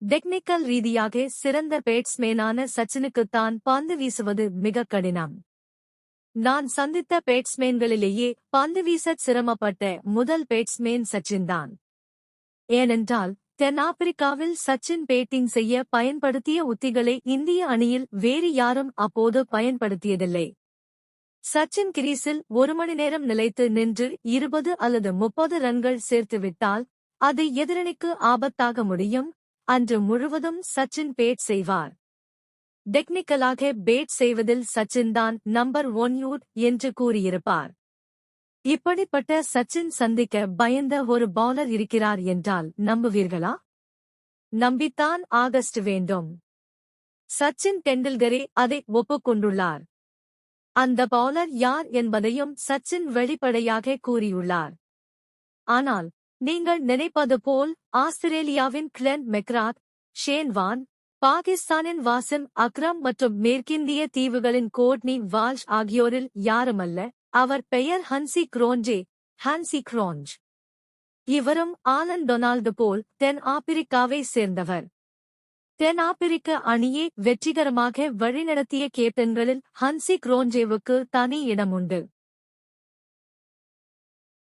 Technical ரீதியாக சிறந்த பேட்ஸ்மேனான சச்சினுக்குத்தான் பந்து வீசுவது மிக கடினம். நான் சந்தித்த பேட்ஸ்மேன்களிலேயே பந்து வீசச் சிரமப்பட்ட முதல் பேட்ஸ்மேன் சச்சின்தான். ஏனென்றால் தென்னாப்பிரிக்காவில் சச்சின் பேட்டிங் செய்ய பயன்படுத்திய உத்திகளை இந்திய அணியில் வேறு யாரும் அப்போது பயன்படுத்தியதில்லை. சச்சின் கிரீஸில் 1 மணி நேரம் நிலைத்து நின்று 20 அல்லது 30 ரன்கள் சேர்த்துவிட்டால் அது எதிரணிக்கு ஆபத்தாக முடியும். அன்று முழுவதும் சச்சின் பேட் செய்வார். டெக்னிக்கலாக பேட் செய்வதில் சச்சின் தான் நம்பர் 1 என்று கூறியிருப்பார். இப்படிப்பட்ட சச்சின் சந்திக்க பயந்த ஒரு பவுலர் இருக்கிறார் என்றால் நம்புவீர்களா? நம்பித்தான் ஆகஸ்ட் வேண்டும். சச்சின் டெண்டுல்கரே அதை ஒப்புக்கொண்டுள்ளார். அந்த பவுலர் யார் என்பதையும் சச்சின் வெளிப்படையாக கூறியுள்ளார். ஆனால் நீங்கள் நினைப்பது போல் ஆஸ்திரேலியாவின் கிளென் மெக்ராத், ஷேன் வார்ன், பாகிஸ்தானின் வாசிம் அக்ரம் மற்றும் மேற்கிந்திய தீவுகளின் கோர்ட்னி வால்ஷ் ஆகியோரில் யாருமல்ல. அவர் பெயர் ஹன்சி குரோஞ்சே, ஹான்சி குரோஞ்ச். இவரும் ஆலன் டொனால்டு போல் தென் ஆப்பிரிக்காவை சேர்ந்தவர். தென் ஆப்பிரிக்க அணியை வெற்றிகரமாக வழிநடத்திய கேப்டன்களில் ஹன்சி குரோஞ்சேவுக்கு தனி இடம் உண்டு.